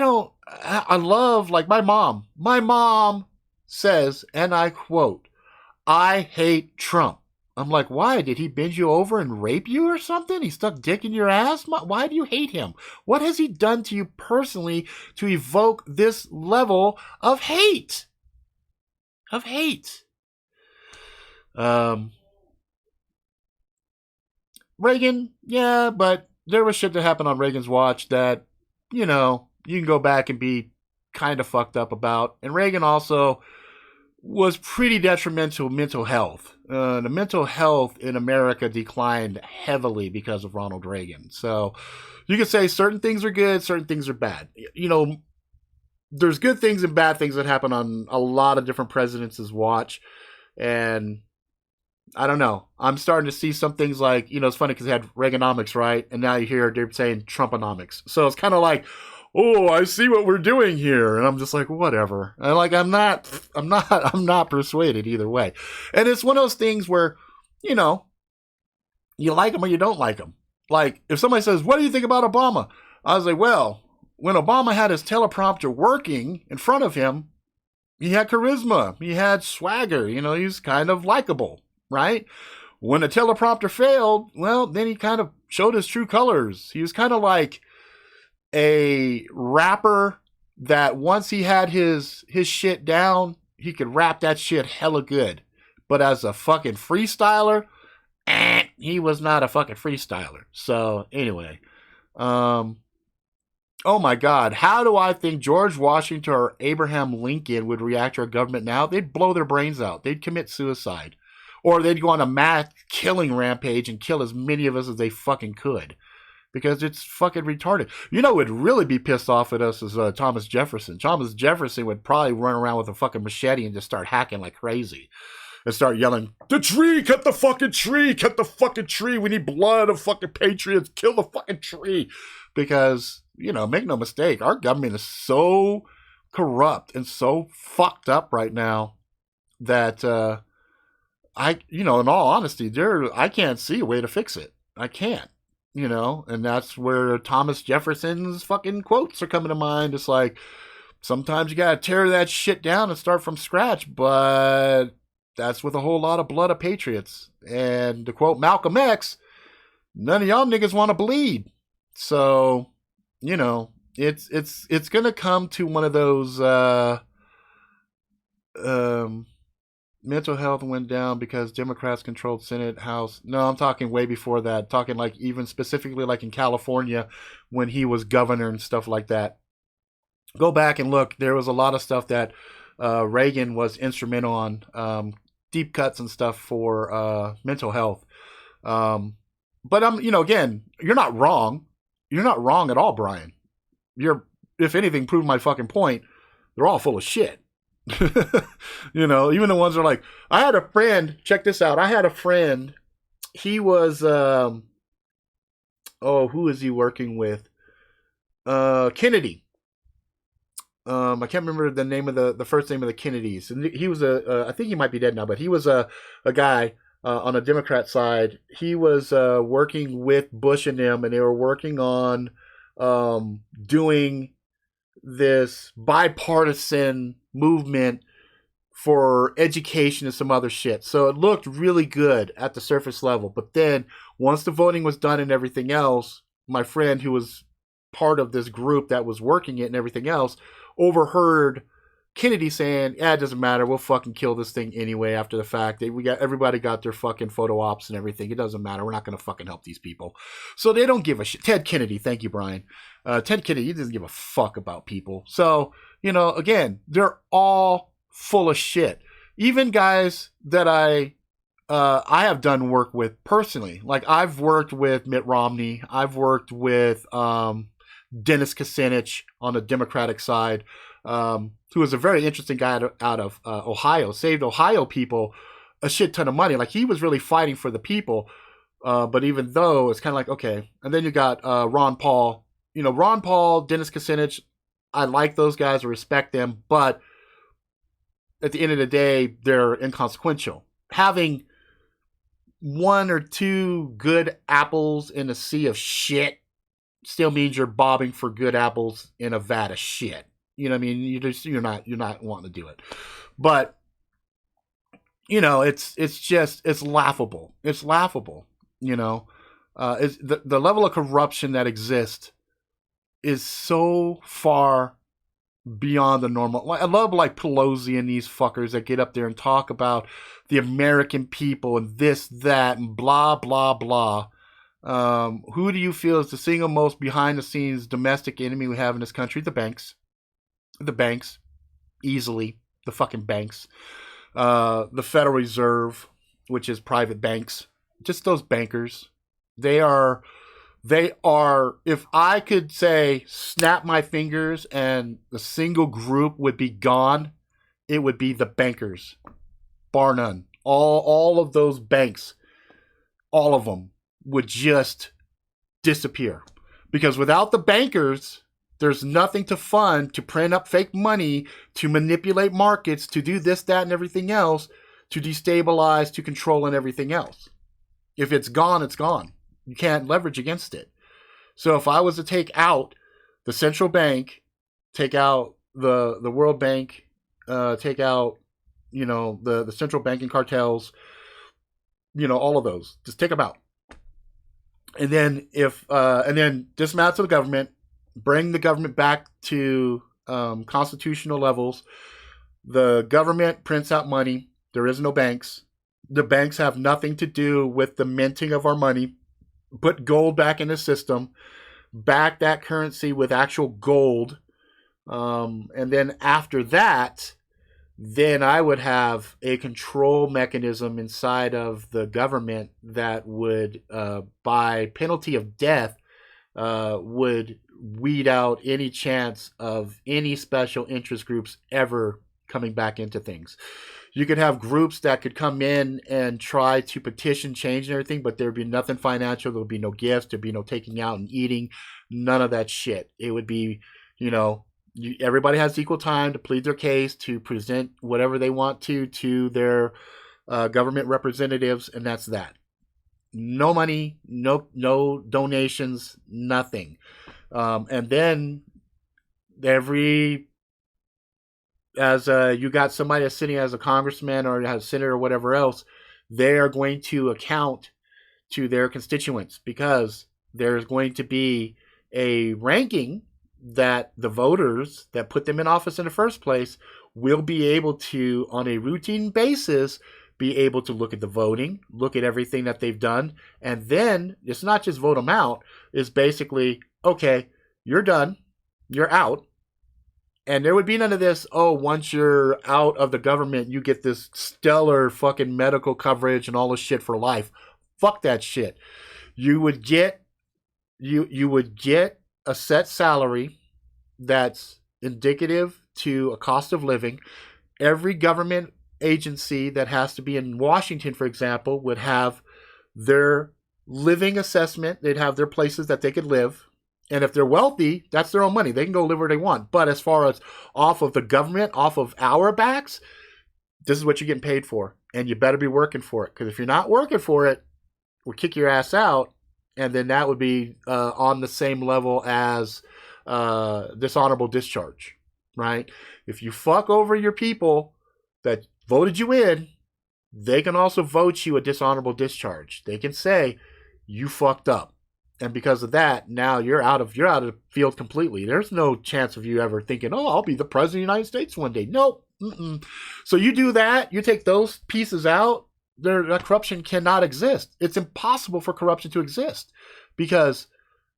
love, like my mom. My mom says, and I quote, "I hate Trump." I'm like, why? Did he bend you over and rape you or something? He stuck dick in your ass? Why do you hate him? What has he done to you personally to evoke this level of hate? Reagan, yeah, but there was shit that happened on Reagan's watch that, you can go back and be kind of fucked up about. And Reagan also was pretty detrimental to mental health. The mental health in America declined heavily because of Ronald Reagan. So you could say certain things are good, certain things are bad. There's good things and bad things that happen on a lot of different presidents' watch. And I don't know. I'm starting to see some things like, it's funny because they had Reaganomics, right? And now you hear they're saying Trumponomics. So it's kind of like, oh, I see what we're doing here. And I'm just like, whatever. And like, I'm not persuaded either way. And it's one of those things where, you know, you like them or you don't like them. Like, if somebody says, what do you think about Obama? I was like, well, when Obama had his teleprompter working in front of him, he had charisma. He had swagger. You know, he was kind of likable, right? When the teleprompter failed, well, then he kind of showed his true colors. He was kind of like a rapper that once he had his shit down, he could rap that shit hella good. But as a fucking freestyler, he was not a fucking freestyler. So anyway, oh my God, how do I think George Washington or Abraham Lincoln would react to our government now? They'd blow their brains out. They'd commit suicide. Or they'd go on a mass killing rampage and kill as many of us as they fucking could. Because it's fucking retarded. You know who would really be pissed off at us is Thomas Jefferson. Thomas Jefferson would probably run around with a fucking machete and just start hacking like crazy. And start yelling, the tree, cut the fucking tree, cut the fucking tree. We need blood of fucking patriots. Kill the fucking tree. Because, you know, make no mistake, our government is so corrupt and so fucked up right now that in all honesty, I can't see a way to fix it. I can't. You know, and that's where Thomas Jefferson's fucking quotes are coming to mind. It's like, sometimes you gotta tear that shit down and start from scratch, but that's with a whole lot of blood of patriots. And to quote Malcolm X, none of y'all niggas want to bleed. So, you know, it's gonna come to one of those mental health went down because Democrats controlled Senate, House. No, I'm talking way before that. Talking like even specifically like in California when he was governor and stuff like that. Go back and look. There was a lot of stuff that Reagan was instrumental on, deep cuts and stuff for mental health. But again, you're not wrong. You're not wrong at all, Brian. You're, if anything, proving my fucking point. They're all full of shit. You know, even the ones that are like, I had a friend, check this out. I had a friend, he was, who is he working with? Kennedy. I can't remember the name of the first name of the Kennedys. And he was I think he might be dead now, but he was a guy on a Democrat side. He was working with Bush and them, and they were working on doing this bipartisan movement for education and some other shit. So it looked really good at the surface level. But then once the voting was done and everything else, my friend who was part of this group that was working it and everything else overheard Kennedy saying, yeah, it doesn't matter. We'll fucking kill this thing anyway after the fact. Everybody got their fucking photo ops and everything. It doesn't matter. We're not going to fucking help these people. So they don't give a shit. Ted Kennedy. Thank you, Brian. Ted Kennedy, he doesn't give a fuck about people. So, again, they're all full of shit. Even guys that I have done work with personally. Like, I've worked with Mitt Romney. I've worked with Dennis Kucinich on the Democratic side, who was a very interesting guy out of Ohio. Saved Ohio people a shit ton of money. Like, he was really fighting for the people. But even though it's kind of like, okay. And then you got Ron Paul. Ron Paul, Dennis Kucinich, I like those guys. I respect them. But at the end of the day, they're inconsequential. Having one or two good apples in a sea of shit still means you're bobbing for good apples in a vat of shit. You know what I mean? You're not wanting to do it. But it's laughable. It's laughable. It's the level of corruption that exists is so far beyond the normal. I love like Pelosi and these fuckers that get up there and talk about the American people and this, that, and blah, blah, blah. Who do you feel is the single most behind the scenes domestic enemy we have in this country? The banks. The banks. Easily. The fucking banks. The Federal Reserve, which is private banks. Just those bankers. They are, if I could say, snap my fingers and a single group would be gone, it would be the bankers. Bar none. All of those banks, all of them would just disappear. Because without the bankers, There's nothing to fund, to print up fake money, to manipulate markets, to do this, that, and everything else, to destabilize, to control, and everything else. If it's gone, it's gone. You can't leverage against it. So if I was to take out the central bank, take out the World Bank, take out, the central banking cartels, all of those, just take them out. And then dismantle the government, bring the government back to constitutional levels. The government prints out money. There is no banks. The banks have nothing to do with the minting of our money. Put gold back in the system. Back that currency with actual gold. And then after that, then I would have a control mechanism inside of the government that would, by penalty of death, would weed out any chance of any special interest groups ever coming back into things. You could have groups that could come in and try to petition change and everything, but there'd be nothing financial. There would be no gifts. There'd be no taking out and eating. None of that shit. It would be, everybody has equal time to plead their case, to present whatever they want to their government representatives, and that's that. No money, no donations, nothing. And then you got somebody that's sitting as a congressman or a senator or whatever else, they are going to account to their constituents, because there's going to be a ranking that the voters that put them in office in the first place will be able to, on a routine basis, be able to look at the voting, look at everything that they've done, and then it's not just vote them out. It's basically, okay, you're done, you're out. And there would be none of this, once you're out of the government, you get this stellar fucking medical coverage and all this shit for life. Fuck that shit. You would get a set salary that's indicative to a cost of living. Every government agency that has to be in Washington, for example, would have their living assessment. They'd have their places that they could live. And if they're wealthy, that's their own money. They can go live where they want. But as far as off of the government, off of our backs, this is what you're getting paid for. And you better be working for it. Because if you're not working for it, we'll kick your ass out. And then that would be on the same level as dishonorable discharge, right? If you fuck over your people that voted you in, they can also vote you a dishonorable discharge. They can say, you fucked up. And because of that, now you're out of the field completely. There's no chance of you ever thinking, I'll be the president of the United States one day. Nope. Mm-mm. So you do that, you take those pieces out, that corruption cannot exist. It's impossible for corruption to exist, because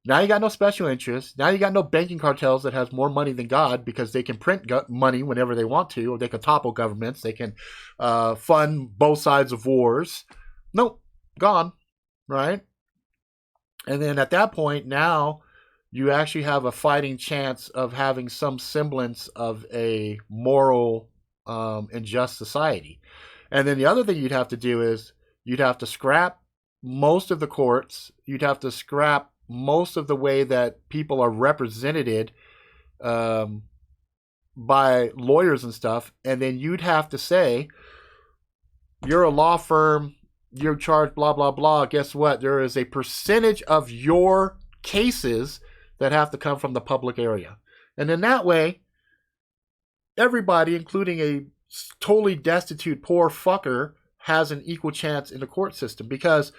now you got no special interests. Now you got no banking cartels that has more money than God, because they can print money whenever they want to, or they can topple governments. They can fund both sides of wars. Nope. Gone. Right? And then at that point, now you actually have a fighting chance of having some semblance of a moral and just society. And then the other thing you'd have to do is you'd have to scrap most of the courts. You'd have to scrap most of the way that people are represented by lawyers and stuff. And then you'd have to say, you're a law firm, you're charged, blah, blah, blah. Guess what? There is a percentage of your cases that have to come from the public area. And in that way, everybody, including a totally destitute poor fucker, has an equal chance in the court system. Because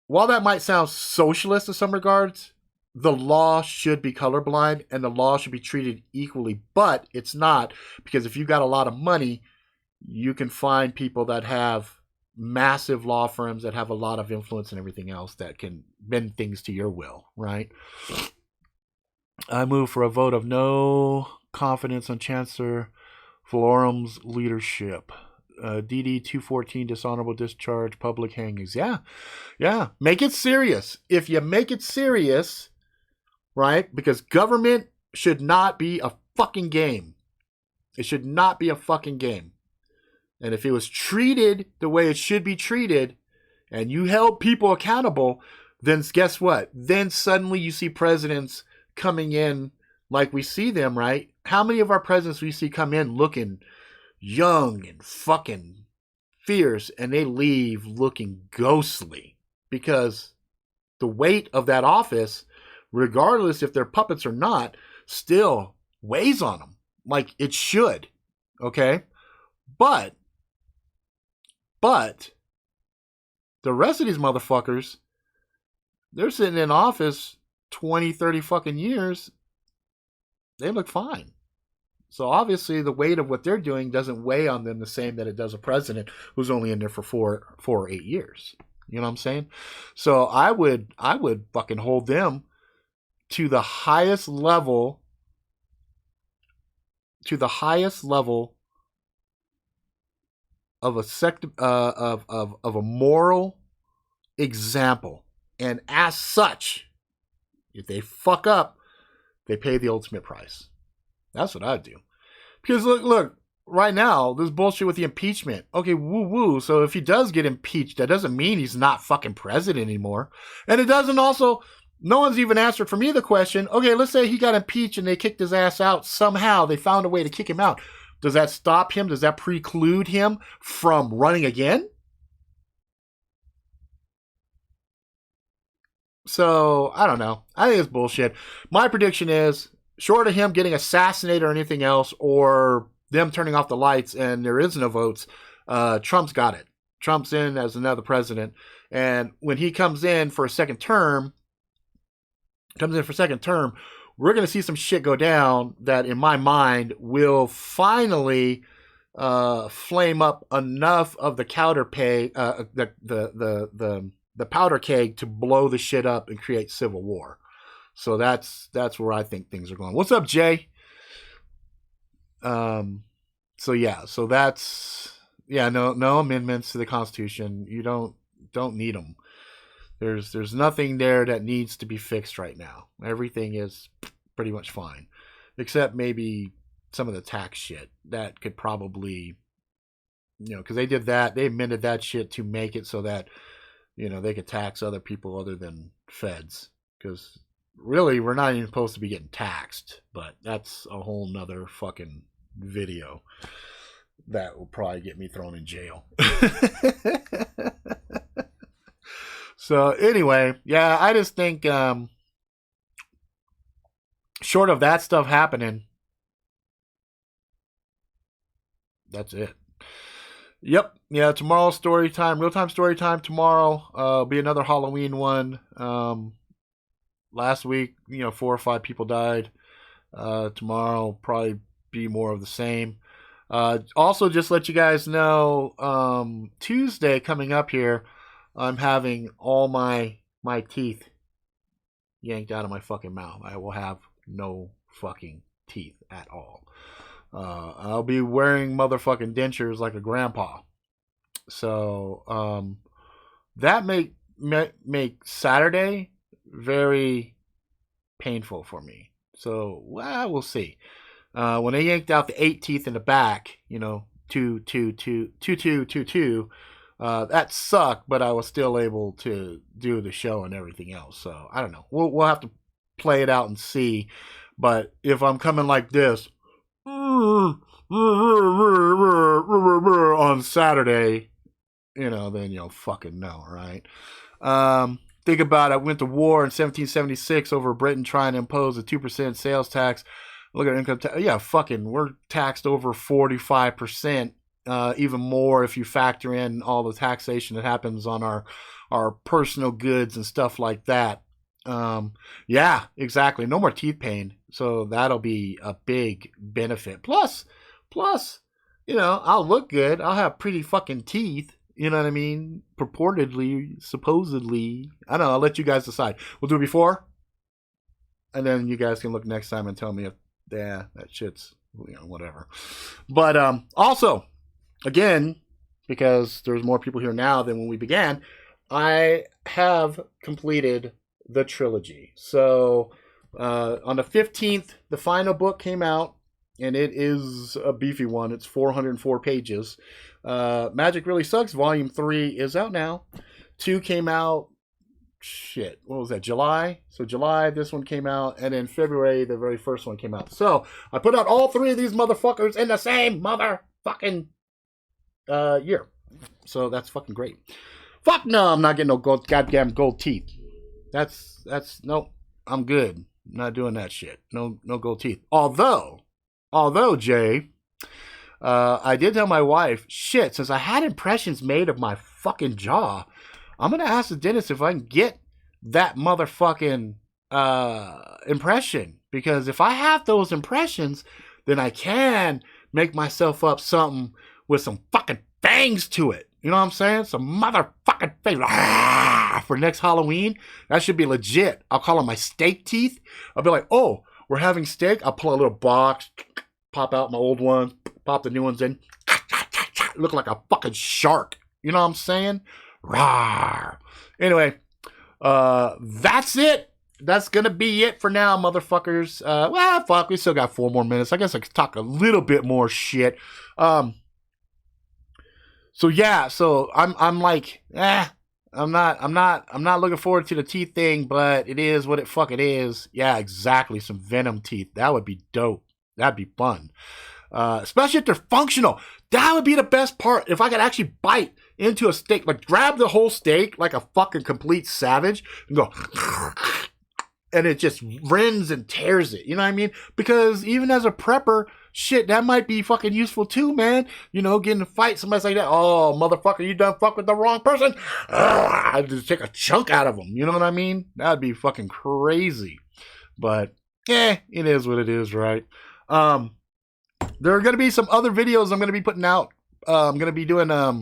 while that might sound socialist in some regards, the law should be colorblind and the law should be treated equally. But it's not, because if you've got a lot of money, you can find people that have massive law firms that have a lot of influence and everything else that can bend things to your will, right? I move for a vote of no confidence on Chancellor Valorum's leadership. DD 214, dishonorable discharge, public hangings. Yeah. Make it serious. If you make it serious, right? Because government should not be a fucking game. It should not be a fucking game. And if it was treated the way it should be treated, and you held people accountable, then guess what? Then suddenly you see presidents coming in like we see them, right? How many of our presidents we see come in looking young and fucking fierce, and they leave looking ghostly because the weight of that office, regardless if they're puppets or not, still weighs on them like it should. Okay? But the rest of these motherfuckers, they're sitting in office 20, 30 fucking years. They look fine. So obviously the weight of what they're doing doesn't weigh on them the same that it does a president who's only in there for 4 or 8 years. You know what I'm saying? So I would fucking hold them to the highest level of a sect of a moral example. And as such, if they fuck up, they pay the ultimate price. That's what I'd do. Because look, right now, this bullshit with the impeachment. Okay, woo. So if he does get impeached, that doesn't mean he's not fucking president anymore. And it doesn't also, no one's even answered for me the question, okay, let's say he got impeached and they kicked his ass out somehow. They found a way to kick him out. Does that stop him? Does that preclude him from running again? So, I don't know. I think it's bullshit. My prediction is, short of him getting assassinated or anything else, or them turning off the lights and there is no votes, Trump's got it. Trump's in as another president. And when he comes in for a second term, we're going to see some shit go down that, in my mind, will finally flame up enough of the the powder keg to blow the shit up and create civil war. So that's where I think things are going. What's up, Jay? So that's no amendments to the Constitution. You don't need them. There's nothing there that needs to be fixed right now. Everything is pretty much fine, except maybe some of the tax shit that could probably, because they did that, they amended that shit to make it so that they could tax other people other than feds, because really we're not even supposed to be getting taxed. But that's a whole nother fucking video that will probably get me thrown in jail. So anyway, yeah, I just think short of that stuff happening, that's it. Yep. Yeah, tomorrow's story time, real-time story time tomorrow. Will be another Halloween one. Last week, 4 or 5 people died. Tomorrow probably be more of the same. Also, just let you guys know, Tuesday coming up here, I'm having all my teeth yanked out of my fucking mouth. I will have no fucking teeth at all. I'll be wearing motherfucking dentures like a grandpa. So that make Saturday very painful for me. So we'll see. When they yanked out the 8 teeth in the back, 2, that sucked, but I was still able to do the show and everything else. So I don't know. We'll have to play it out and see. But if I'm coming like this on Saturday, then you'll fucking know, right? Think about it. I went to war in 1776 over Britain trying to impose a 2% sales tax. Look at income tax. Yeah, we're taxed over 45%. Even more if you factor in all the taxation that happens on our personal goods and stuff like that. Yeah, exactly. No more teeth pain. So that'll be a big benefit. Plus, I'll look good. I'll have pretty fucking teeth. You know what I mean? Purportedly, supposedly. I don't know. I'll let you guys decide. We'll do it before. And then you guys can look next time and tell me if, that shit's, whatever. But also, again, because there's more people here now than when we began, I have completed the trilogy. So on the 15th, the final book came out, and it is a beefy one. It's 404 pages. Magic Really Sucks Volume 3 is out now. 2 came out shit, what was that, July? So July, this one came out, and in February, the very first one came out. So I put out all three of these motherfuckers in the same motherfucking year. So that's fucking great. Fuck no, I'm not getting no goddamn gold teeth. That's nope. I'm good. I'm not doing that shit. No gold teeth. Although Jay, I did tell my wife, shit, since I had impressions made of my fucking jaw, I'm gonna ask the dentist if I can get that motherfucking impression. Because if I have those impressions, then I can make myself up something with some fucking fangs to it. You know what I'm saying? Some motherfucking fangs. For next Halloween, that should be legit. I'll call them my steak teeth. I'll be like, oh, we're having steak. I'll pull a little box, pop out my old ones, pop the new ones in. Look like a fucking shark. You know what I'm saying? Rawr. Anyway, that's it. That's gonna be it for now, motherfuckers. Well, fuck, we still got 4 more minutes. I guess I could talk a little bit more shit. So yeah, so I'm like, I'm not looking forward to the teeth thing, but it is what it fucking is. Yeah, exactly. Some Venom teeth. That would be dope. That'd be fun. Especially if they're functional. That would be the best part. If I could actually bite into a steak, like grab the whole steak like a fucking complete savage and go, and it just rends and tears it. You know what I mean? Because even as a prepper, shit, that might be fucking useful too, man. You know, getting in a fight, somebody's like that. Oh, motherfucker, you done fuck with the wrong person. I just take a chunk out of them. You know what I mean? That'd be fucking crazy. But, it is what it is, right? There are going to be some other videos I'm going to be putting out. I'm going to be doing a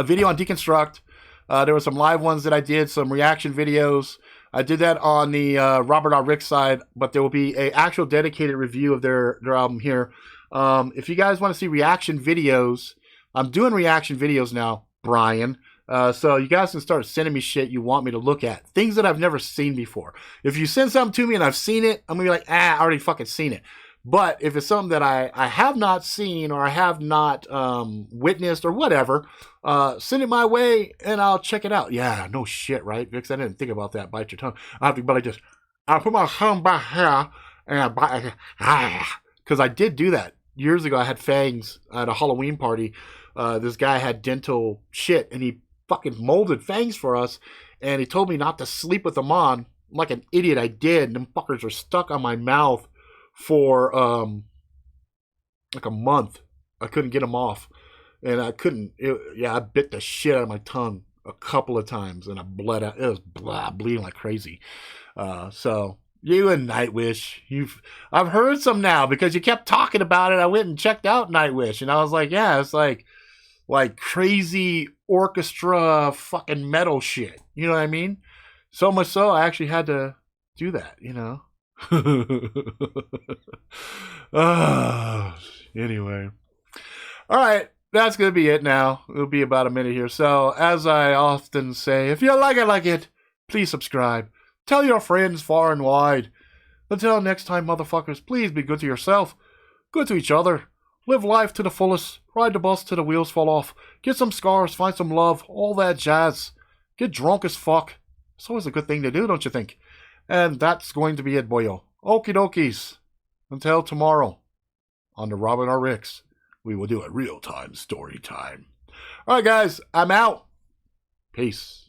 video on Deconstruct. There were some live ones that I did, some reaction videos. I did that on the Robert R. Rick side, but there will be an actual dedicated review of their album here. If you guys want to see reaction videos, I'm doing reaction videos now, Brian. So you guys can start sending me shit you want me to look at. Things that I've never seen before. If you send something to me and I've seen it, I'm going to be like, I already fucking seen it. But if it's something that I have not seen or I have not witnessed or whatever, send it my way and I'll check it out. Yeah, no shit, right, Vix? I didn't think about that. Bite your tongue. I put my tongue back here and I bite. Because I did do that. Years ago, I had fangs at a Halloween party. This guy had dental shit and he fucking molded fangs for us. And he told me not to sleep with them on. Like an idiot, I did. And them fuckers are stuck on my mouth for like a month. I couldn't get them off, and I couldn't. I bit the shit out of my tongue a couple of times, and I bled out. It was bleeding like crazy. So you and Nightwish, I've heard some now because you kept talking about it. I went and checked out Nightwish, and I was like, yeah, it's like crazy orchestra fucking metal shit. You know what I mean? So much so, I actually had to do that. You know. Anyway, all right, that's gonna be it now. It'll be about a minute here. So as I often say, if you like it, please subscribe, tell your friends far and wide. Until next time, motherfuckers, please be good to yourself, good to each other, live life to the fullest, ride the bus till the wheels fall off, get some scars, find some love, all that jazz, get drunk as fuck. It's always a good thing to do, don't you think? And that's going to be it, boyo. Okie dokies. Until tomorrow, on the Robert R. Ricks, we will do a real-time story time. All right, guys, I'm out. Peace.